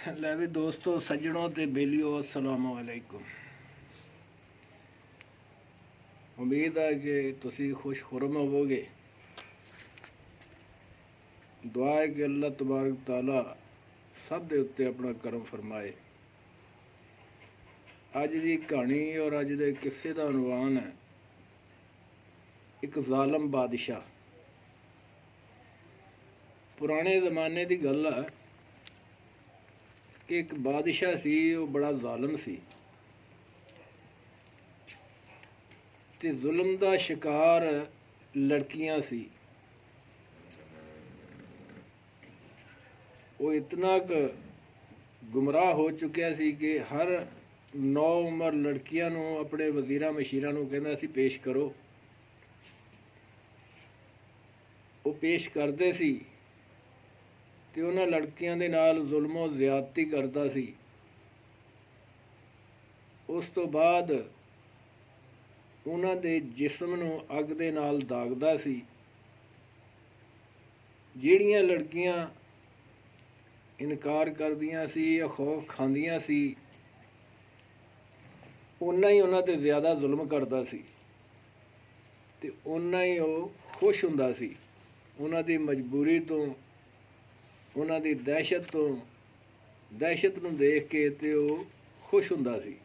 ਲੈ ਵੀ ਦੋਸਤੋ ਸੱਜਣੋ ਤੇ ਬੇਲੀਓ ਅਸਲਾਮ ਵਾਲੇਕੁਮ। ਉਮੀਦ ਹੈ ਕਿ ਤੁਸੀਂ ਖੁਸ਼ ਖੁਰਮ ਹੋਵੋਗੇ। ਦੁਆ ਹੈ ਕਿ ਅੱਲਾਹ ਤਬਾਰਕ ਤਾਲਾ ਸਭ ਦੇ ਉੱਤੇ ਆਪਣਾ ਕਰਮ ਫਰਮਾਏ। ਅੱਜ ਦੀ ਕਹਾਣੀ ਔਰ ਅੱਜ ਦੇ ਕਿੱਸੇ ਦਾ ਉਨਵਾਨ ਹੈ ਇੱਕ ਜ਼ਾਲਮ ਬਾਦਸ਼ਾਹ। ਪੁਰਾਣੇ ਜ਼ਮਾਨੇ ਦੀ ਗੱਲ ਹੈ ਕਿ ਇੱਕ ਬਾਦਸ਼ਾਹ ਸੀ, ਉਹ ਬੜਾ ਜ਼ਾਲਮ ਸੀ ਤੇ ਜ਼ੁਲਮ ਦਾ ਸ਼ਿਕਾਰ ਲੜਕੀਆਂ ਸੀ। ਉਹ ਇਤਨਾ ਕੁ ਗੁੰਮਰਾਹ ਹੋ ਚੁੱਕਿਆ ਸੀ ਕਿ ਹਰ ਨੌ ਉਮਰ ਲੜਕੀਆਂ ਨੂੰ ਆਪਣੇ ਵਜ਼ੀਰਾਂ ਮਸ਼ੀਰਾਂ ਨੂੰ ਕਹਿੰਦਾ ਸੀ ਪੇਸ਼ ਕਰੋ। ਉਹ ਪੇਸ਼ ਕਰਦੇ ਸੀ ਤੇ ਉਹਨਾਂ ਲੜਕੀਆਂ ਦੇ ਨਾਲ ਜ਼ੁਲਮੋ ਜ਼ਿਆਦਤੀ ਕਰਦਾ ਸੀ। ਉਸ ਤੋਂ ਬਾਅਦ ਉਹਨਾਂ ਦੇ ਜਿਸਮ ਨੂੰ ਅੱਗ ਦੇ ਨਾਲ ਦਾਗਦਾ ਸੀ। ਜਿਹੜੀਆਂ ਲੜਕੀਆਂ ਇਨਕਾਰ ਕਰਦੀਆਂ ਸੀ ਜਾਂ ਖੌਫ ਖਾਂਦੀਆਂ ਸੀ, ਓਨਾ ਹੀ ਉਹਨਾਂ 'ਤੇ ਜ਼ਿਆਦਾ ਜ਼ੁਲਮ ਕਰਦਾ ਸੀ ਤੇ ਓਨਾ ਹੀ ਉਹ ਖੁਸ਼ ਹੁੰਦਾ ਸੀ। ਉਹਨਾਂ ਦੀ ਮਜਬੂਰੀ ਤੋਂ, ਉਹਨਾਂ ਦੀ ਦਹਿਸ਼ਤ ਤੋਂ, ਦਹਿਸ਼ਤ ਨੂੰ ਦੇਖ ਕੇ ਤੇ ਉਹ ਖੁਸ਼ ਹੁੰਦਾ ਸੀ।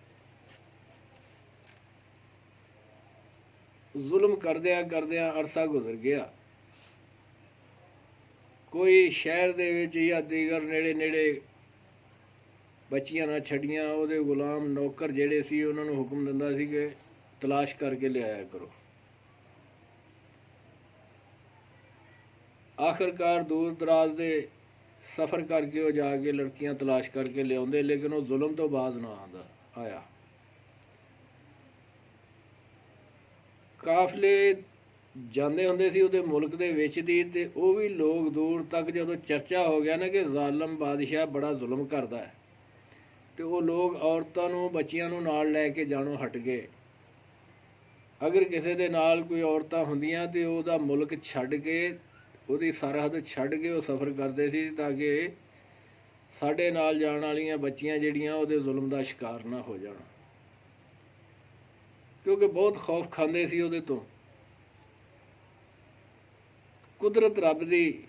ਜ਼ੁਲਮ ਕਰਦਿਆਂ ਕਰਦਿਆਂ ਅਰਸਾ ਗੁਜ਼ਰ ਗਿਆ। ਕੋਈ ਸ਼ਹਿਰ ਦੇ ਵਿੱਚ ਜਾਂ ਦੀਗਰ ਨੇੜੇ ਨੇੜੇ ਬੱਚੀਆਂ ਨਾ ਛੱਡੀਆਂ, ਉਹਦੇ ਗੁਲਾਮ ਨੌਕਰ ਜਿਹੜੇ ਸੀ ਉਹਨਾਂ ਨੂੰ ਹੁਕਮ ਦਿੰਦਾ ਸੀ ਕਿ ਤਲਾਸ਼ ਕਰਕੇ ਲਿਆਇਆ ਕਰੋ। ਆਖਰਕਾਰ ਦੂਰ ਦਰਾਜ਼ ਦੇ ਸਫ਼ਰ ਕਰਕੇ ਉਹ ਜਾ ਕੇ ਲੜਕੀਆਂ ਤਲਾਸ਼ ਕਰਕੇ ਲਿਆਉਂਦੇ, ਲੇਕਿਨ ਉਹ ਜ਼ੁਲਮ ਤੋਂ ਬਾਜ਼ ਨਾ ਆਇਆ। ਕਾਫਲੇ ਜਾਂਦੇ ਹੁੰਦੇ ਸੀ ਉਹਦੇ ਮੁਲਕ ਦੇ ਵਿੱਚ ਦੀ, ਤੇ ਉਹ ਵੀ ਲੋਕ ਦੂਰ ਤੱਕ ਜਦੋਂ ਚਰਚਾ ਹੋ ਗਿਆ ਨਾ ਕਿ ਜ਼ਾਲਮ ਬਾਦਸ਼ਾਹ ਬੜਾ ਜ਼ੁਲਮ ਕਰਦਾ ਹੈ, ਤੇ ਉਹ ਲੋਕ ਔਰਤਾਂ ਨੂੰ, ਬੱਚੀਆਂ ਨੂੰ ਨਾਲ ਲੈ ਕੇ ਜਾਣੋਂ ਹਟ ਗਏ। ਅਗਰ ਕਿਸੇ ਦੇ ਨਾਲ ਕੋਈ ਔਰਤਾਂ ਹੁੰਦੀਆਂ ਤੇ ਉਹਦਾ ਮੁਲਕ ਛੱਡ ਕੇ, ਉਹਦੀ ਸਰਹੱਦ ਛੱਡ ਕੇ ਉਹ ਸਫ਼ਰ ਕਰਦੇ ਸੀ ਤਾਂ ਕਿ ਸਾਡੇ ਨਾਲ ਜਾਣ ਵਾਲੀਆਂ ਬੱਚੀਆਂ ਜਿਹੜੀਆਂ ਉਹਦੇ ਜ਼ੁਲਮ ਦਾ ਸ਼ਿਕਾਰ ਨਾ ਹੋ ਜਾਣ, ਕਿਉਂਕਿ ਬਹੁਤ ਖੌਫ ਖਾਂਦੇ ਸੀ ਉਹਦੇ ਤੋਂ। ਕੁਦਰਤ ਰੱਬ ਦੀ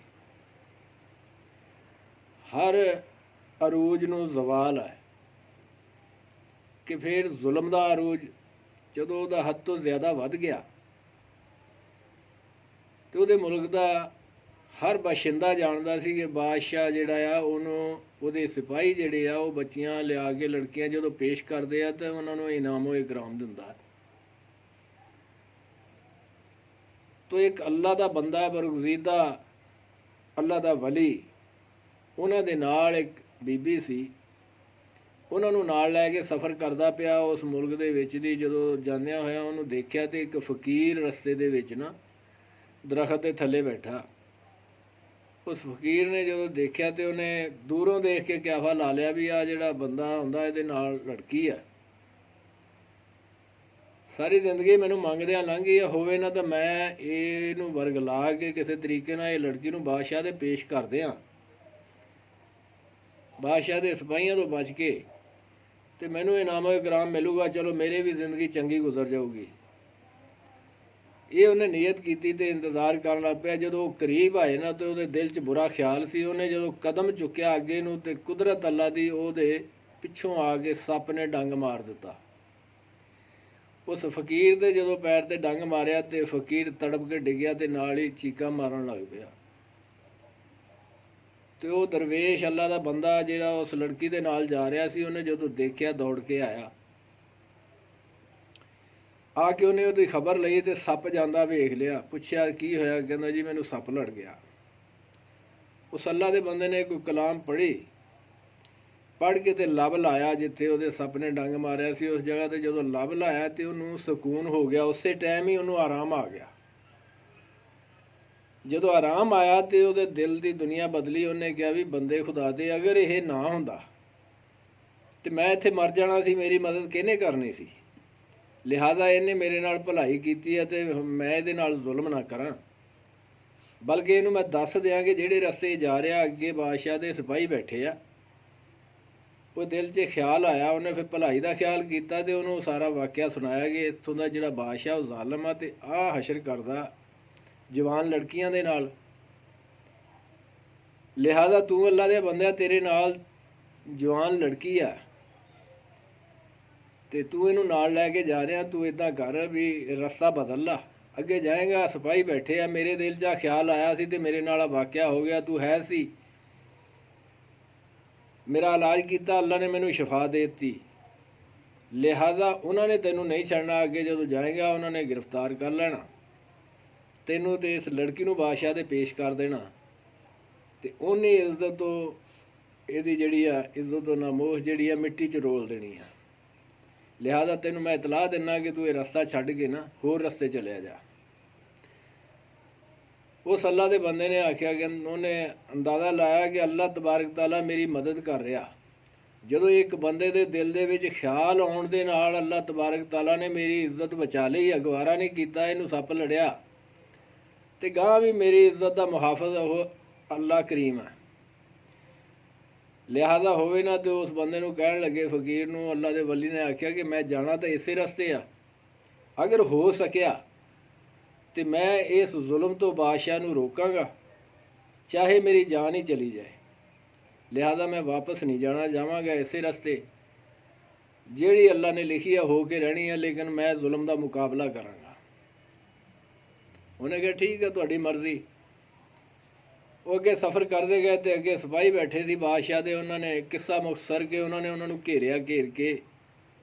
ਹਰ ਅਰੂਜ ਨੂੰ ਜ਼ਵਾਲ ਹੈ ਕਿ ਫਿਰ ਜ਼ੁਲਮ ਦਾ ਅਰੂਜ ਜਦੋਂ ਉਹਦਾ ਹੱਦ ਤੋਂ ਜ਼ਿਆਦਾ ਵੱਧ ਗਿਆ ਤੇ ਉਹਦੇ ਮੁਲਕ ਦਾ ਹਰ ਬਾਸ਼ਿੰਦਾ ਜਾਣਦਾ ਸੀ ਕਿ ਬਾਦਸ਼ਾਹ ਜਿਹੜਾ ਆ ਉਹਨੂੰ, ਉਹਦੇ ਸਿਪਾਹੀ ਜਿਹੜੇ ਆ ਉਹ ਬੱਚੀਆਂ ਲਿਆ ਕੇ ਲੜਕੀਆਂ ਜਦੋਂ ਪੇਸ਼ ਕਰਦੇ ਆ ਤਾਂ ਉਹਨਾਂ ਨੂੰ ਇਨਾਮੋ ਇਕਰਾਮ ਦਿੰਦਾ। ਤੋ ਇੱਕ ਅੱਲਾ ਦਾ ਬੰਦਾ, ਬਰਗਜ਼ੀਦਾ ਅੱਲਾ ਦਾ ਵਲੀ, ਉਹਨਾਂ ਦੇ ਨਾਲ ਇੱਕ ਬੀਬੀ ਸੀ, ਉਹਨਾਂ ਨੂੰ ਨਾਲ ਲੈ ਕੇ ਸਫ਼ਰ ਕਰਦਾ ਪਿਆ ਉਸ ਮੁਲਕ ਦੇ ਵਿੱਚ ਦੀ। ਜਦੋਂ ਜਾਂਦਿਆਂ ਹੋਇਆਂ ਉਹਨੂੰ ਦੇਖਿਆ ਤੇ ਇੱਕ ਫਕੀਰ ਰਸਤੇ ਦੇ ਵਿੱਚ ਨਾ ਦਰਖਤ ਦੇ ਥੱਲੇ ਬੈਠਾ। ਉਸ ਫਕੀਰ ਨੇ ਜਦੋਂ ਦੇਖਿਆ ਤੇ ਉਹਨੇ ਦੂਰੋਂ ਦੇਖ ਕੇ ਕਿਆਫਾ ਲਾ ਲਿਆ ਵੀ ਆ ਜਿਹੜਾ ਬੰਦਾ ਹੁੰਦਾ ਇਹਦੇ ਨਾਲ ਲੜਕੀ ਆ। ਸਾਰੀ ਜ਼ਿੰਦਗੀ ਮੈਨੂੰ ਮੰਗਦਿਆਂ ਲੰਘ ਗਈ, ਹੋਵੇ ਨਾ ਤਾਂ ਮੈਂ ਇਹਨੂੰ ਵਰਗਲਾ ਕੇ ਕਿਸੇ ਤਰੀਕੇ ਨਾਲ ਇਹ ਲੜਕੀ ਨੂੰ ਬਾਦਸ਼ਾਹ ਦੇ ਪੇਸ਼ ਕਰ ਦਿਆਂ, ਬਾਦਸ਼ਾਹ ਦੇ ਸਿਪਾਹੀਆਂ ਤੋਂ ਬਚ ਕੇ, ਤੇ ਮੈਨੂੰ ਇਨਾਮੋ ਇਕਰਾਮ ਮਿਲੂਗਾ, ਚਲੋ ਮੇਰੇ ਵੀ ਜ਼ਿੰਦਗੀ ਚੰਗੀ ਗੁਜ਼ਰ ਜਾਊਗੀ। ਇਹ ਉਹਨੇ ਨੀਅਤ ਕੀਤੀ ਤੇ ਇੰਤਜ਼ਾਰ ਕਰਨ ਲੱਗ ਪਿਆ। ਜਦੋਂ ਉਹ ਕਰੀਬ ਆਏ ਨਾ ਤੇ ਉਹਦੇ ਦਿਲ 'ਚ ਬੁਰਾ ਖਿਆਲ ਸੀ। ਉਹਨੇ ਜਦੋਂ ਕਦਮ ਚੁੱਕਿਆ ਅੱਗੇ ਨੂੰ ਤੇ ਕੁਦਰਤ ਅੱਲਾ ਦੀ ਉਹਦੇ ਪਿੱਛੋਂ ਆ ਕੇ ਸੱਪ ਨੇ ਡੰਗ ਮਾਰ ਦਿੱਤਾ। ਉਸ ਫਕੀਰ ਦੇ ਜਦੋਂ ਪੈਰ 'ਤੇ ਡੰਗ ਮਾਰਿਆ ਤੇ ਫਕੀਰ ਤੜਪ ਕੇ ਡਿੱਗਿਆ ਤੇ ਨਾਲ ਹੀ ਚੀਕਾਂ ਮਾਰਨ ਲੱਗ ਪਿਆ। ਤੇ ਉਹ ਦਰਵੇਸ਼ ਅੱਲਾ ਦਾ ਬੰਦਾ ਜਿਹੜਾ ਉਸ ਲੜਕੀ ਦੇ ਨਾਲ ਜਾ ਰਿਹਾ ਸੀ, ਉਹਨੇ ਜਦੋਂ ਦੇਖਿਆ ਦੌੜ ਕੇ ਆਇਆ। ਆ ਕੇ ਉਹਨੇ ਉਹਦੀ ਖਬਰ ਲਈ ਤੇ ਸੱਪ ਜਾਂਦਾ ਵੇਖ ਲਿਆ। ਪੁੱਛਿਆ ਕੀ ਹੋਇਆ? ਕਹਿੰਦਾ ਜੀ ਮੈਨੂੰ ਸੱਪ ਲੜ ਗਿਆ। ਉਸ ਅੱਲਾ ਦੇ ਬੰਦੇ ਨੇ ਕੋਈ ਕਲਾਮ ਪੜ੍ਹੀ, ਪੜ੍ਹ ਕੇ ਤੇ ਲੱਭ ਲਾਇਆ ਜਿੱਥੇ ਉਹਦੇ ਸੱਪ ਨੇ ਡੰਗ ਮਾਰਿਆ ਸੀ, ਉਸ ਜਗ੍ਹਾ 'ਤੇ ਜਦੋਂ ਲੱਭ ਲਾਇਆ ਤੇ ਉਹਨੂੰ ਸਕੂਨ ਹੋ ਗਿਆ। ਉਸੇ ਟਾਈਮ ਹੀ ਉਹਨੂੰ ਆਰਾਮ ਆ ਗਿਆ। ਜਦੋਂ ਆਰਾਮ ਆਇਆ ਤੇ ਉਹਦੇ ਦਿਲ ਦੀ ਦੁਨੀਆ ਬਦਲੀ। ਉਹਨੇ ਕਿਹਾ ਵੀ ਬੰਦੇ ਖੁਦਾ ਦੇ, ਅਗਰ ਇਹ ਨਾ ਹੁੰਦਾ ਤੇ ਮੈਂ ਇੱਥੇ ਮਰ ਜਾਣਾ ਸੀ, ਮੇਰੀ ਮਦਦ ਕਿਹਨੇ ਕਰਨੀ ਸੀ? ਲਿਹਾਜ਼ਾ ਇਹਨੇ ਮੇਰੇ ਨਾਲ ਭਲਾਈ ਕੀਤੀ ਹੈ ਤੇ ਮੈਂ ਇਹਦੇ ਨਾਲ ਜ਼ੁਲਮ ਨਾ ਕਰਾਂ, ਬਲਕਿ ਇਹਨੂੰ ਮੈਂ ਦੱਸ ਦਿਆਂ ਕਿ ਜਿਹੜੇ ਰਸਤੇ ਜਾ ਰਿਹਾ ਅੱਗੇ ਬਾਦਸ਼ਾਹ ਦੇ ਸਿਪਾਹੀ ਬੈਠੇ ਆ, ਉਹ ਦਿਲ 'ਚ ਖਿਆਲ ਆਇਆ, ਉਹਨੇ ਫਿਰ ਭਲਾਈ ਦਾ ਖਿਆਲ ਕੀਤਾ ਤੇ ਉਹਨੂੰ ਸਾਰਾ ਵਾਕਿਆ ਸੁਣਾਇਆ ਕਿ ਇੱਥੋਂ ਦਾ ਜਿਹੜਾ ਬਾਦਸ਼ਾਹ ਉਹ ਜ਼ਾਲਮ ਆ ਤੇ ਆਹ ਹਸ਼ਰ ਕਰਦਾ ਜਵਾਨ ਲੜਕੀਆਂ ਦੇ ਨਾਲ, ਲਿਹਾਜ਼ਾ ਤੂੰ ਅੱਲਾ ਦੇ ਬੰਦਿਆ ਤੇਰੇ ਨਾਲ ਜਵਾਨ ਲੜਕੀ ਆ ਤੇ ਤੂੰ ਇਹਨੂੰ ਨਾਲ ਲੈ ਕੇ ਜਾ ਰਿਹਾ, ਤੂੰ ਇੱਦਾਂ ਕਰ ਵੀ ਰਸਤਾ ਬਦਲ ਲਾ, ਅੱਗੇ ਜਾਏਗਾ ਸਿਪਾਹੀ ਬੈਠੇ ਆ, ਮੇਰੇ ਦਿਲ 'ਚ ਖਿਆਲ ਆਇਆ ਸੀ ਤੇ ਮੇਰੇ ਨਾਲ ਆ ਵਾਕਿਆ ਹੋ ਗਿਆ, ਤੂੰ ਹੈ ਸੀ, ਮੇਰਾ ਇਲਾਜ ਕੀਤਾ, ਅੱਲਾ ਨੇ ਮੈਨੂੰ ਸ਼ਿਫਾ ਦੇ ਦਿੱਤੀ, ਲਿਹਾਜ਼ਾ ਉਹਨਾਂ ਨੇ ਤੈਨੂੰ ਨਹੀਂ ਛੱਡਣਾ, ਅੱਗੇ ਜਦੋਂ ਜਾਏਗਾ ਉਹਨਾਂ ਨੇ ਗ੍ਰਿਫਤਾਰ ਕਰ ਲੈਣਾ ਤੈਨੂੰ ਤੇ ਇਸ ਲੜਕੀ ਨੂੰ ਬਾਦਸ਼ਾਹ ਦੇ ਪੇਸ਼ ਕਰ ਦੇਣਾ ਤੇ ਉਹਨੇ ਇੱਜ਼ਤ ਤੋਂ ਇਹਦੀ ਜਿਹੜੀ ਆ ਇੱਜ਼ਤ ਤੋਂ ਨਾਮੋਸ਼ ਜਿਹੜੀ ਆ ਮਿੱਟੀ 'ਚ ਰੋਲ ਦੇਣੀ ਆ। ਲਿਹਾਜ਼ਾ ਤੈਨੂੰ ਮੈਂ ਇਤਲਾਹ ਦਿੰਦਾ ਕਿ ਤੂੰ ਇਹ ਰਸਤਾ ਛੱਡ ਕੇ ਨਾ ਹੋਰ ਰਸਤੇ ਚਲਿਆ ਜਾ। ਉਸ ਅੱਲਾ ਦੇ ਬੰਦੇ ਨੇ ਆਖਿਆ ਕਿ ਉਹਨੇ ਅੰਦਾਜ਼ਾ ਲਾਇਆ ਕਿ ਅੱਲਾ ਤਬਾਰਕ ਤਾਲਾ ਮੇਰੀ ਮਦਦ ਕਰ ਰਿਹਾ। ਜਦੋਂ ਇੱਕ ਬੰਦੇ ਦੇ ਦਿਲ ਦੇ ਵਿੱਚ ਖਿਆਲ ਆਉਣ ਦੇ ਨਾਲ ਅੱਲਾ ਤਬਾਰਕ ਤਾਲਾ ਨੇ ਮੇਰੀ ਇੱਜ਼ਤ ਬਚਾ ਲਈ, ਅਗਵਾਰਾ ਨਹੀਂ ਕੀਤਾ, ਇਹਨੂੰ ਸੱਪ ਲੜਿਆ ਤੇ ਗਾਂ ਵੀ ਮੇਰੀ ਇੱਜ਼ਤ ਦਾ ਮੁਹਾਫਿਜ਼ ਉਹ ਅੱਲਾ ਕਰੀਮ ਹੈ। ਲਿਹਾਜ਼ਾ ਹੋਵੇ ਨਾ ਤੇ ਉਸ ਬੰਦੇ ਨੂੰ ਕਹਿਣ ਲੱਗੇ ਫਕੀਰ ਨੂੰ, ਅੱਲਾ ਦੇ ਵਲੀ ਨੇ ਆਖਿਆ ਕਿ ਮੈਂ ਜਾਣਾ ਤਾਂ ਇਸੇ ਰਸਤੇ ਆ, ਅਗਰ ਹੋ ਸਕਿਆ ਤੇ ਮੈਂ ਇਸ ਜ਼ੁਲਮ ਤੋਂ ਬਾਦਸ਼ਾਹ ਨੂੰ ਰੋਕਾਂਗਾ, ਚਾਹੇ ਮੇਰੀ ਜਾਨ ਹੀ ਚਲੀ ਜਾਏ, ਲਿਹਾਜ਼ਾ ਮੈਂ ਵਾਪਸ ਨਹੀਂ ਜਾਣਾ, ਜਾਵਾਂਗਾ ਇਸੇ ਰਸਤੇ, ਜਿਹੜੀ ਅੱਲਾ ਨੇ ਲਿਖੀ ਆ ਹੋ ਕੇ ਰਹਿਣੀ ਹੈ, ਲੇਕਿਨ ਮੈਂ ਜ਼ੁਲਮ ਦਾ ਮੁਕਾਬਲਾ ਕਰਾਂਗਾ। ਉਹਨੇ ਕਿਹਾ ਠੀਕ ਹੈ ਤੁਹਾਡੀ ਮਰਜ਼ੀ। ਉਹ ਅੱਗੇ ਸਫ਼ਰ ਕਰਦੇ ਗਏ ਤੇ ਅੱਗੇ ਸਿਪਾਹੀ ਬੈਠੇ ਸੀ ਬਾਦਸ਼ਾਹ ਦੇ, ਉਹਨਾਂ ਨੇ ਕਿੱਸਾ ਮੁਖਤਸਰ ਕੇ ਉਹਨਾਂ ਨੂੰ ਘੇਰਿਆ, ਘੇਰ ਕੇ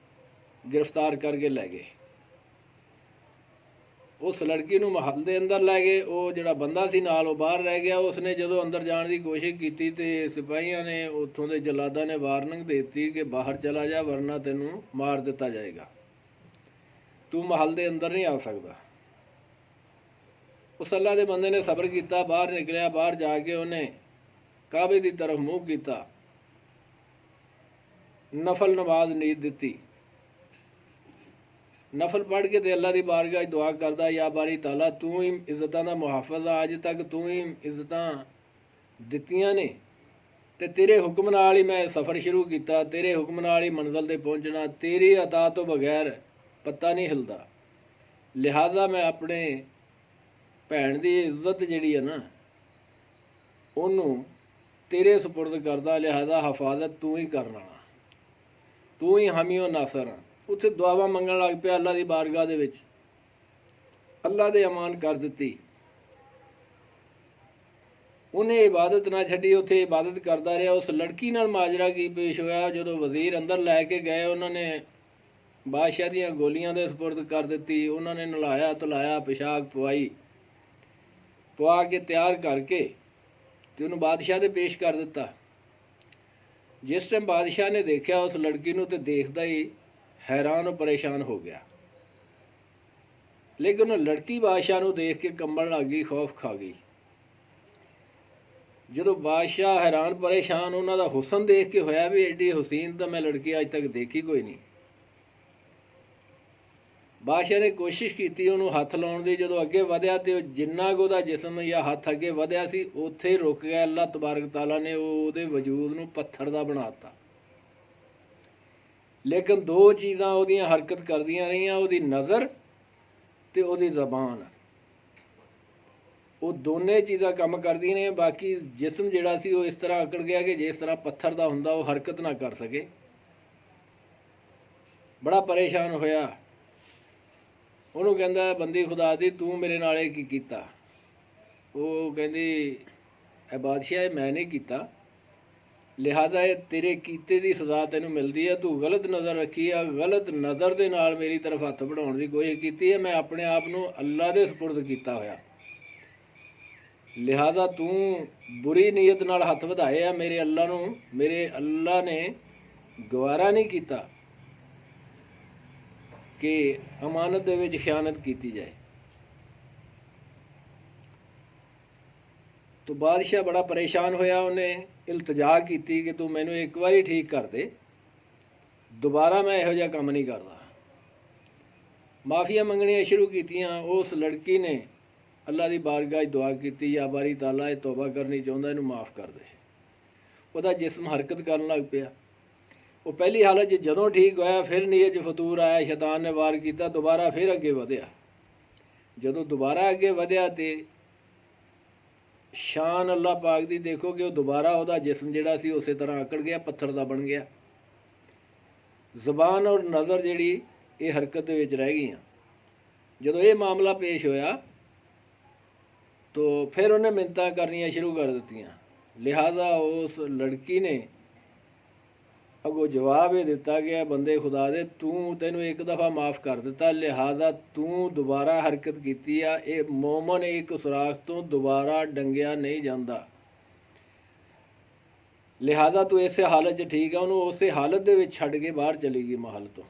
ਗ੍ਰਿਫਤਾਰ ਕਰਕੇ ਲੈ ਗਏ। ਉਸ ਲੜਕੀ ਨੂੰ ਮਹੱਲ ਦੇ ਅੰਦਰ ਲੈ ਗਏ, ਉਹ ਜਿਹੜਾ ਬੰਦਾ ਸੀ ਨਾਲ ਉਹ ਬਾਹਰ ਰਹਿ ਗਿਆ। ਉਸਨੇ ਜਦੋਂ ਅੰਦਰ ਜਾਣ ਦੀ ਕੋਸ਼ਿਸ਼ ਕੀਤੀ ਤੇ ਸਿਪਾਹੀਆਂ ਨੇ ਉੱਥੋਂ ਦੇ ਜਲਾਦਾਂ ਨੇ ਵਾਰਨਿੰਗ ਦੇ ਦਿੱਤੀ ਕਿ ਬਾਹਰ ਚਲਾ ਜਾ ਵਰਨਾ ਤੈਨੂੰ ਮਾਰ ਦਿੱਤਾ ਜਾਏਗਾ, ਤੂੰ ਮਹੱਲ ਦੇ ਅੰਦਰ ਨਹੀਂ ਆ ਸਕਦਾ। ਉਸ ਅੱਲਾ ਦੇ ਬੰਦੇ ਨੇ ਸਬਰ ਕੀਤਾ, ਬਾਹਰ ਨਿਕਲਿਆ, ਬਾਹਰ ਜਾ ਕੇ ਉਹਨੇ ਕਾਬੇ ਦੀ ਤਰਫ ਮੂੰਹ ਕੀਤਾ, ਨਫਲ ਨਮਾਜ਼ ਨੀਤ ਦਿੱਤੀ, ਨਫਲ ਪੜ੍ਹ ਕੇ ਤੇ ਅੱਲਾ ਦੀ ਬਾਰਗਾਹ 'ਚ ਦੁਆ ਕਰਦਾ, ਯਾ ਬਾਰੀ ਤਾਲਾ ਤੂੰ ਹੀ ਇੱਜ਼ਤਾਂ ਦਾ ਮੁਹਾਫਿਜ਼ ਆ, ਅੱਜ ਤੱਕ ਤੂੰ ਹੀ ਇੱਜ਼ਤਾਂ ਦਿੱਤੀਆਂ ਨੇ ਤੇ ਤੇਰੇ ਹੁਕਮ ਨਾਲ ਹੀ ਮੈਂ ਸਫ਼ਰ ਸ਼ੁਰੂ ਕੀਤਾ, ਤੇਰੇ ਹੁਕਮ ਨਾਲ ਹੀ ਮੰਜ਼ਿਲ 'ਤੇ ਪਹੁੰਚਣਾ, ਤੇਰੀ ਅਤਾ ਤੋਂ ਬਗੈਰ ਪੱਤਾ ਨਹੀਂ ਹਿਲਦਾ, ਲਿਹਾਜ਼ਾ ਮੈਂ ਆਪਣੇ ਭੈਣ ਦੀ ਇੱਜ਼ਤ ਜਿਹੜੀ ਹੈ ਨਾ ਉਹਨੂੰ ਤੇਰੇ ਸਪੁਰਦ ਕਰਦਾ, ਲਿਹਾਜ਼ਾ ਹਫਾਜ਼ਤ ਤੂੰ ਹੀ ਕਰਨਾ, ਤੂੰ ਹੀ ਹਾਮੀ ਨਾਸਰ ਆ। ਉੱਥੇ ਦੁਆਵਾਂ ਮੰਗਣ ਲੱਗ ਪਿਆ ਅੱਲਾ ਦੀ ਬਾਰਗਾਹ ਦੇ ਵਿੱਚ, ਅੱਲਾ ਦੇ ਅਮਾਨ ਕਰ ਦਿੱਤੀ। ਉਹਨੇ ਇਬਾਦਤ ਨਾ ਛੱਡੀ, ਉੱਥੇ ਇਬਾਦਤ ਕਰਦਾ ਰਿਹਾ। ਉਸ ਲੜਕੀ ਨਾਲ ਮਾਜਰਾ ਕੀ ਪੇਸ਼ ਹੋਇਆ, ਜਦੋਂ ਵਜ਼ੀਰ ਅੰਦਰ ਲੈ ਕੇ ਗਏ ਉਹਨਾਂ ਨੇ ਬਾਦਸ਼ਾਹ ਦੀਆਂ ਗੋਲੀਆਂ ਦੇ ਸਪੁਰਦ ਕਰ ਦਿੱਤੀ, ਉਹਨਾਂ ਨੇ ਨਲਾਇਆ ਧਲਾਇਆ, ਪਿਸ਼ਾਕ ਪਵਾਈ, ਪਵਾ ਕੇ ਤਿਆਰ ਕਰਕੇ ਤੇ ਉਹਨੂੰ ਬਾਦਸ਼ਾਹ ਦੇ ਪੇਸ਼ ਕਰ ਦਿੱਤਾ। ਜਿਸ ਟਾਈਮ ਬਾਦਸ਼ਾਹ ਨੇ ਦੇਖਿਆ ਉਸ ਲੜਕੀ ਨੂੰ ਤੇ ਦੇਖਦਾ ਹੀ ਹੈਰਾਨ ਪਰੇਸ਼ਾਨ ਹੋ ਗਿਆ, ਲੇਕਿਨ ਉਹ ਲੜਕੀ ਬਾਦਸ਼ਾਹ ਨੂੰ ਦੇਖ ਕੇ ਕੰਬਣ ਲੱਗ ਗਈ, ਖੌਫ ਖਾ ਗਈ। ਜਦੋਂ ਬਾਦਸ਼ਾਹ ਹੈਰਾਨ ਪਰੇਸ਼ਾਨ ਉਹਨਾਂ ਦਾ ਹੁਸਨ ਦੇਖ ਕੇ ਹੋਇਆ ਵੀ ਐਡੀ ਹੁਸੀਨ ਤਾਂ ਮੈਂ ਲੜਕੀ ਅੱਜ ਤੱਕ ਦੇਖੀ ਕੋਈ ਨਹੀਂ। ਬਾਦਸ਼ਾਹ ਨੇ ਕੋਸ਼ਿਸ਼ ਕੀਤੀ ਉਹਨੂੰ ਹੱਥ ਲਾਉਣ ਦੀ, ਜਦੋਂ ਅੱਗੇ ਵਧਿਆ ਤੇ ਉਹ ਜਿੰਨਾ ਕੁ ਉਹਦਾ ਜਿਸਮ ਜਾਂ ਹੱਥ ਅੱਗੇ ਵਧਿਆ ਸੀ ਉੱਥੇ ਰੁਕ ਗਿਆ। ਅੱਲਾ ਤਬਾਰਕ ਤਾਲਾ ਨੇ ਉਹਦੇ ਵਜੂਦ ਨੂੰ ਪੱਥਰ ਦਾ ਬਣਾ ਦਿੱਤਾ, ਲੇਕਿਨ ਦੋ ਚੀਜ਼ਾਂ ਉਹਦੀਆਂ ਹਰਕਤ ਕਰਦੀਆਂ ਰਹੀਆਂ, ਉਹਦੀ ਨਜ਼ਰ ਤੇ ਉਹਦੀ ਜ਼ਬਾਨ, ਉਹ ਦੋਨੇ ਚੀਜ਼ਾਂ ਕੰਮ ਕਰਦੀਆਂ ਨੇ। ਬਾਕੀ ਜਿਸਮ ਜਿਹੜਾ ਸੀ ਉਹ ਇਸ ਤਰ੍ਹਾਂ ਅਕੜ ਗਿਆ ਕਿ ਜਿਸ ਤਰ੍ਹਾਂ ਪੱਥਰ ਦਾ ਹੁੰਦਾ, ਉਹ ਹਰਕਤ ਨਾ ਕਰ ਸਕੇ। ਬੜਾ ਪਰੇਸ਼ਾਨ ਹੋਇਆ। ਉਹਨੂੰ ਕਹਿੰਦਾ ਬੰਦੀ ਖੁਦਾ ਦੀ ਤੂੰ ਮੇਰੇ ਨਾਲ ਇਹ ਕੀ ਕੀਤਾ? ਉਹ ਕਹਿੰਦੀ ਇਹ ਬਾਦਸ਼ਾਹ ਇਹ ਮੈਂ ਨਹੀਂ ਕੀਤਾ, ਲਿਹਾਜ਼ਾ ਇਹ ਤੇਰੇ ਕੀਤੇ ਦੀ ਸਜ਼ਾ ਤੈਨੂੰ ਮਿਲਦੀ ਹੈ। ਤੂੰ ਗਲਤ ਨਜ਼ਰ ਰੱਖੀ ਆ, ਗਲਤ ਨਜ਼ਰ ਦੇ ਨਾਲ ਮੇਰੀ ਤਰਫ ਹੱਥ ਵਧਾਉਣ ਦੀ ਕੋਸ਼ਿਸ਼ ਕੀਤੀ ਹੈ। ਮੈਂ ਆਪਣੇ ਆਪ ਨੂੰ ਅੱਲਾ ਦੇ ਸਪੁਰਦ ਕੀਤਾ ਹੋਇਆ, ਲਿਹਾਜ਼ਾ ਤੂੰ ਬੁਰੀ ਨੀਅਤ ਨਾਲ ਹੱਥ ਵਧਾਏ ਆ ਮੇਰੇ ਅੱਲਾ ਨੂੰ, ਮੇਰੇ ਅੱਲਾ ਨੇ ਗਵਾਰਾ ਨਹੀਂ ਕੀਤਾ ਕਿ ਅਮਾਨਤ ਦੇ ਵਿੱਚ ਖਿਆਨਤ ਕੀਤੀ ਜਾਏ। तो बादशाह बड़ा परेशान होया, उन्हें इल्तजा की कि तू मैनू एक बार ठीक कर दे, दोबारा मैं इहो जिहा काम नहीं करता। माफ़िया मंगनियां शुरू कीतियां। उस लड़की ने अल्लाह की बारगाह दुआ की, या बारी ताला ये तौबा करनी चाहुंदा, इहनूं माफ़ कर दे। उहदा जिस्म हरकत करन लग पिया। ਉਹ ਪਹਿਲੀ ਹਾਲਤ 'ਚ ਜਦੋਂ ਠੀਕ ਹੋਇਆ ਫਿਰ ਨੀਅਤ 'ਚ ਫਤੂਰ ਆਇਆ, ਸ਼ੈਤਾਨ ਨੇ ਵਾਰ ਕੀਤਾ, ਦੁਬਾਰਾ ਫਿਰ ਅੱਗੇ ਵਧਿਆ। ਜਦੋਂ ਦੁਬਾਰਾ ਅੱਗੇ ਵਧਿਆ ਤੇ ਸ਼ਾਨ ਅੱਲਾਹ ਪਾਕ ਦੀ ਦੇਖੋ ਕਿ ਉਹ ਦੁਬਾਰਾ ਉਹਦਾ ਜਿਸਮ ਜਿਹੜਾ ਸੀ ਉਸੇ ਤਰ੍ਹਾਂ ਆਕੜ ਗਿਆ, ਪੱਥਰ ਦਾ ਬਣ ਗਿਆ। ਜ਼ੁਬਾਨ ਔਰ ਨਜ਼ਰ ਜਿਹੜੀ ਇਹ ਹਰਕਤ ਦੇ ਵਿੱਚ ਰਹਿ ਗਈਆਂ। ਜਦੋਂ ਇਹ ਮਾਮਲਾ ਪੇਸ਼ ਹੋਇਆ ਤਾਂ ਫਿਰ ਉਹਨੇ ਮਿੰਨਤਾਂ ਕਰਨੀਆਂ ਸ਼ੁਰੂ ਕਰ ਦਿੱਤੀਆਂ। ਲਿਹਾਜ਼ਾ ਉਸ ਲੜਕੀ ਨੇ ਅੱਗੋਂ ਜਵਾਬ ਇਹ ਦਿੱਤਾ ਗਿਆ, ਬੰਦੇ ਖੁਦਾ ਦੇ, ਤੈਨੂੰ ਇੱਕ ਦਫਾ ਮਾफ़ ਕਰ ਦਿੱਤਾ, ਲਿਹਾਜ਼ਾ ਤੂੰ ਦੁਬਾਰਾ ਹਰਕਤ ਕੀਤੀ ਆ। ਇਹ ਮੋਮਨ ਇੱਕ ਸੁਰਾਖ ਤੋਂ ਦੁਬਾਰਾ ਡੰਗਿਆ ਨਹੀਂ ਜਾਂਦਾ, ਲਿਹਾਜ਼ਾ ਤੂੰ ਇਸੇ ਹਾਲਤ 'ਚ ਠੀਕ ਆ। ਉਹਨੂੰ ਉਸੇ ਹਾਲਤ ਦੇ ਵਿੱਚ ਛੱਡ ਕੇ ਬਾਹਰ ਚਲੀ ਗਈ ਮਹੱਲ ਤੋਂ।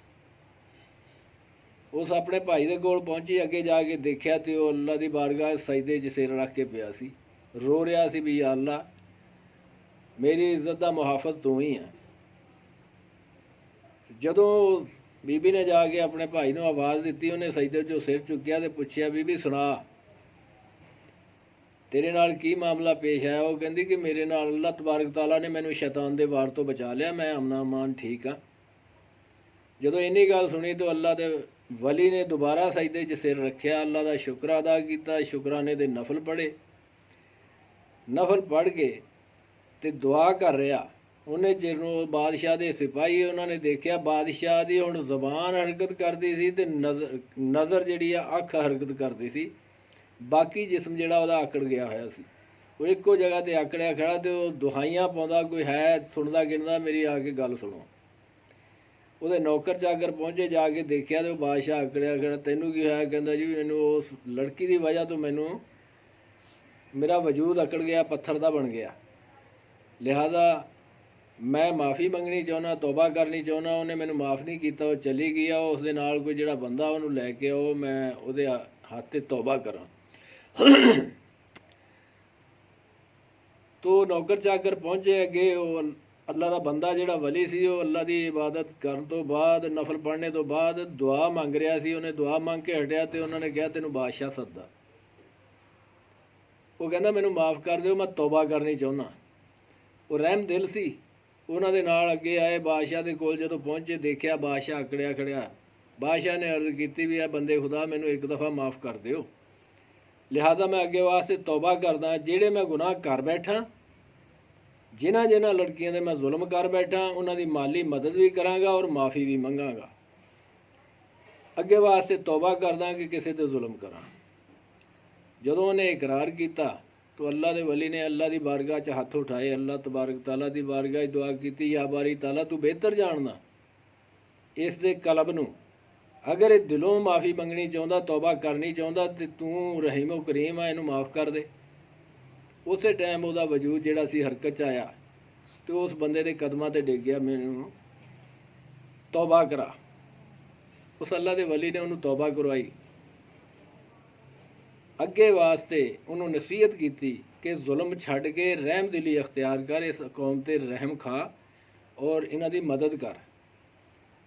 ਉਸ ਆਪਣੇ ਭਾਈ ਦੇ ਕੋਲ ਪਹੁੰਚੀ, ਅੱਗੇ ਜਾ ਕੇ ਦੇਖਿਆ ਤੇ ਉਹ ਅੱਲਾ ਦੀ ਬਾਰਗਾਹ ਸਜਦੇ 'ਚ ਸਿਰ ਰੱਖ ਕੇ ਪਿਆ ਸੀ, ਰੋ ਰਿਹਾ ਸੀ ਵੀ ਯਾ ਅੱਲਾ, ਮੇਰੀ ਇੱਜ਼ਤ ਦਾ ਮੁਹਾਫਿਜ਼ ਤੂੰ ਹੀ ਆ। ਜਦੋਂ ਬੀਬੀ ਨੇ ਜਾ ਕੇ ਆਪਣੇ ਭਾਈ ਨੂੰ ਆਵਾਜ਼ ਦਿੱਤੀ, ਉਹਨੇ ਸਜਦੇ 'ਚੋਂ ਸਿਰ ਚੁੱਕਿਆ ਤੇ ਪੁੱਛਿਆ, ਬੀਬੀ ਸੁਣਾ, ਤੇਰੇ ਨਾਲ ਕੀ ਮਾਮਲਾ ਪੇਸ਼ ਆਇਆ? ਉਹ ਕਹਿੰਦੀ ਕਿ ਮੇਰੇ ਨਾਲ ਅੱਲਾਹ ਤਬਾਰਕ ਤਾਲਾ ਨੇ ਮੈਨੂੰ ਸ਼ੈਤਾਨ ਦੇ ਵਾਰ ਤੋਂ ਬਚਾ ਲਿਆ, ਮੈਂ ਅਮਨ ਅਮਾਨ ਠੀਕ ਹਾਂ। ਜਦੋਂ ਇੰਨੀ ਗੱਲ ਸੁਣੀ ਤਾਂ ਅੱਲਾਹ ਦੇ ਵਲੀ ਨੇ ਦੁਬਾਰਾ ਸਜਦੇ 'ਚ ਸਿਰ ਰੱਖਿਆ, ਅੱਲਾਹ ਦਾ ਸ਼ੁਕਰ ਅਦਾ ਕੀਤਾ, ਸ਼ੁਕਰਾਨੇ ਦੇ ਨਫਲ ਪੜ੍ਹੇ। ਨਫਲ ਪੜ੍ਹ ਕੇ ਤੇ ਦੁਆ ਕਰ ਰਿਹਾ। ਉਹਨੇ ਚਿਰ ਨੂੰ ਬਾਦਸ਼ਾਹ ਦੇ ਸਿਪਾਹੀ ਉਹਨਾਂ ਨੇ ਦੇਖਿਆ ਬਾਦਸ਼ਾਹ ਦੀ ਹੁਣ ਜ਼ਬਾਨ ਹਰਕਤ ਕਰਦੀ ਸੀ ਤੇ ਨਜ਼ਰ ਜਿਹੜੀ ਆ ਅੱਖ ਹਰਕਤ ਕਰਦੀ ਸੀ, ਬਾਕੀ ਜਿਸਮ ਜਿਹੜਾ ਉਹਦਾ ਆਕੜ ਗਿਆ ਹੋਇਆ ਸੀ। ਉਹ ਇੱਕੋ ਜਗ੍ਹਾ 'ਤੇ ਆਕੜਿਆ ਖੜਾ ਤੇ ਉਹ ਦੁਹਾਈਆਂ ਪਾਉਂਦਾ, ਕੋਈ ਹੈ ਸੁਣਦਾ ਗਿਣਦਾ, ਮੇਰੀ ਆ ਕੇ ਗੱਲ ਸੁਣੋ। ਉਹਦੇ ਨੌਕਰ ਚਾਕਰ ਪਹੁੰਚੇ, ਜਾ ਕੇ ਦੇਖਿਆ ਤੇ ਉਹ ਬਾਦਸ਼ਾਹ ਆਕੜਿਆ ਖੜਾ। ਤੈਨੂੰ ਕੀ ਹੋਇਆ? ਕਹਿੰਦਾ ਜੀ ਮੈਨੂੰ ਉਸ ਲੜਕੀ ਦੀ ਵਜ੍ਹਾ ਤੋਂ ਮੈਨੂੰ ਮੇਰਾ ਵਜੂਦ ਅਕੜ ਗਿਆ, ਪੱਥਰ ਦਾ ਬਣ ਗਿਆ, ਲਿਹਾਜ਼ਾ ਮੈਂ ਮਾफ़ੀ ਮੰਗਣੀ ਚਾਹੁੰਦਾ, ਤੋਬਾ ਕਰਨੀ ਚਾਹੁੰਦਾ। ਉਹਨੇ ਮੈਨੂੰ ਮਾफ़ ਨਹੀਂ ਕੀਤਾ, ਉਹ ਚਲੀ ਗਈ ਆ। ਉਸ ਦੇ ਨਾਲ ਕੋਈ ਜਿਹੜਾ ਬੰਦਾ ਉਹਨੂੰ ਲੈ ਕੇ ਆਓ, ਮੈਂ ਉਹਦੇ ਹੱਥ 'ਤੇ ਤੋਬਾ ਕਰਾਂ। ਤੋ ਨੌਕਰ ਚਾਕਰ ਪਹੁੰਚੇ ਅੱਗੇ। ਉਹ ਅੱਲਾ ਦਾ ਬੰਦਾ ਜਿਹੜਾ ਵਲੀ ਸੀ, ਉਹ ਅੱਲਾ ਦੀ ਇਬਾਦਤ ਕਰਨ ਤੋਂ ਬਾਅਦ, ਨਫਲ ਪੜ੍ਹਨੇ ਤੋਂ ਬਾਅਦ ਦੁਆ ਮੰਗ ਰਿਹਾ ਸੀ। ਉਹਨੇ ਦੁਆ ਮੰਗ ਕੇ ਹਟਿਆ ਤੇ ਉਹਨਾਂ ਨੇ ਕਿਹਾ ਤੈਨੂੰ ਬਾਦਸ਼ਾਹ ਸੱਦਾ। ਉਹ ਕਹਿੰਦਾ ਮੈਨੂੰ ਮਾफ़ ਕਰ ਦਿਓ, ਮੈਂ ਤੋਬਾ ਕਰਨੀ ਚਾਹੁੰਦਾ। ਉਹ ਰਹਿਮ ਦਿਲ ਸੀ। ਉਹਨਾਂ ਦੇ ਨਾਲ ਅੱਗੇ ਆਏ, ਬਾਦਸ਼ਾਹ ਦੇ ਕੋਲ ਜਦੋਂ ਪਹੁੰਚੇ ਦੇਖਿਆ ਬਾਦਸ਼ਾਹ ਅਕੜਿਆ ਖੜਿਆ। ਬਾਦਸ਼ਾਹ ਨੇ ਅਰਜ਼ ਕੀਤੀ ਵੀ ਇਹ ਬੰਦੇ ਖੁਦਾ ਮੈਨੂੰ ਇੱਕ ਦਫਾ ਮਾफ़ ਕਰ ਦਿਓ, ਲਿਹਾਜ਼ਾ ਮੈਂ ਅੱਗੇ ਵਾਸਤੇ ਤੋਬਾ ਕਰਦਾ। ਜਿਹੜੇ ਮੈਂ ਗੁਨਾਹ ਕਰ ਬੈਠਾ, ਜਿਨ੍ਹਾਂ ਲੜਕੀਆਂ ਦੇ ਮੈਂ ਜ਼ੁਲਮ ਕਰ ਬੈਠਾ, ਉਹਨਾਂ ਦੀ ਮਾਲੀ ਮਦਦ ਵੀ ਕਰਾਂਗਾ ਔਰ ਮਾफ़ੀ ਵੀ ਮੰਗਾਂਗਾ। ਅੱਗੇ ਵਾਸਤੇ ਤੋਬਾ ਕਰਦਾ ਕਿ ਕਿਸੇ 'ਤੇ ਜ਼ੁਲਮ ਕਰਾਂ। ਜਦੋਂ ਉਹਨੇ ਇਕਰਾਰ ਕੀਤਾ तो अल्लाह के वली ने अल्लाह की बारगाह च हथ उठाए, अल्लाह तबारक ताला की बारगाह दुआ की, या बारी ताला तू बेहतर जानना इस दे कलब नूं, अगर ये दिलों माफ़ी मंगनी चाहता, तौबा करनी चाहता तो तू रहीमो करीम आ, इनू माफ़ कर दे। उस टाइम वह वजूद जिहड़ा सी हरकत च आया तो उस बंदे के कदमां ते डिग गया, मैनू तौबा करा। उस अल्लाह के वली ने उन्होंने तौबा करवाई। अगे वास्ते उन्होंने नसीहत की कि जुल्म छड़ के रहम दिली अख्तियार कर, इस कौम ते रहम खा और इन्हां दी मदद कर।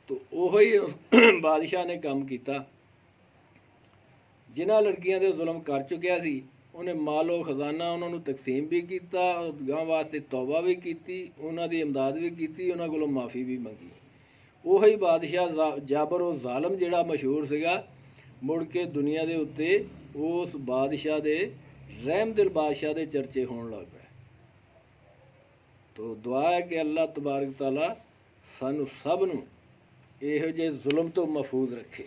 तो वही बादशाह ने काम किया। जिन्हां लड़कियां दे जुल्म कर चुकिया सी उन्हें मालो खजाना उन्होंने तकसीम भी किया, गांव वास्ते तौबा भी की, उन्हां दी इमदाद भी की, उन्हां कोलों माफ़ी भी मंगी। वही बादशाह जाबर और जालम जिहड़ा मशहूर सीगा, मुड़ के दुनिया के उत्ते उस बादशाह दे रहम दिल बादशाह दे चर्चे होने लग पे। तो दुआ है कि अल्लाह तबारक ताला सानू सब नू इहो जे जुल्म तो महफूज रखे।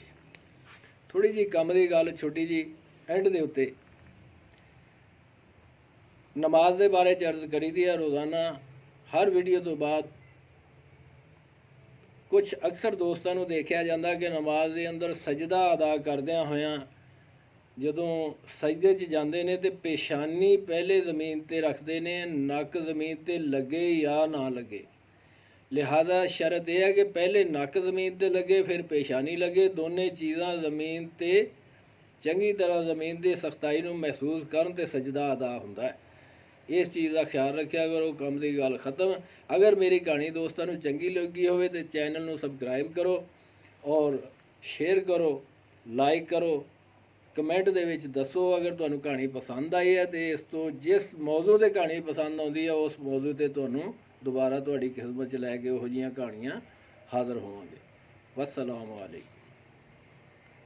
थोड़ी जी कम की गल छोटी जी एंड दे उत्ते नमाज के बारे अर्ज करी दी है रोज़ाना हर वीडियो तो बाद। कुछ अक्सर दोस्तों को देखा जाता कि नमाज के अंदर सजदा अदा करदिया होया जदों सजदे च जाते हैं तो पेशानी पहले जमीन ते रखते हैं, नक जमीन ते लगे या ना लगे। लिहाजा शरत यह है कि पहले नक जमीन ते लगे फिर पेशानी लगे, दोनों चीज़ां जमीन ते चंगी तरह जमीन की सख्ताई नूं महसूस करन ते सजदा अदा हुंदा है। इस चीज़ का ख्याल रखा करो। कम की गल खत्म। अगर मेरी कहानी दोस्तों को चंगी लगी हो तो चैनल को सबसक्राइब करो और शेयर करो, लाइक करो, कमेंट दे विच दसो अगर तुहानूं कहानी पसंद आई है तो इस तो जिस मौजू ते कहानी पसंद आउंदी है उस मौजू ते तुहानूं ਦੁਬਾਰਾ ਤੁਹਾਡੀ ਖਿਦਮਤ 'ਚ ਲੈ ਕੇ ਉਹੋ ਜਿਹੀਆਂ ਕਹਾਣੀਆਂ ਹਾਜ਼ਰ ਹੋਵਾਂਗੇ। ਵੱਸਲਾਮ ਵਾਲੇਕੁਮ।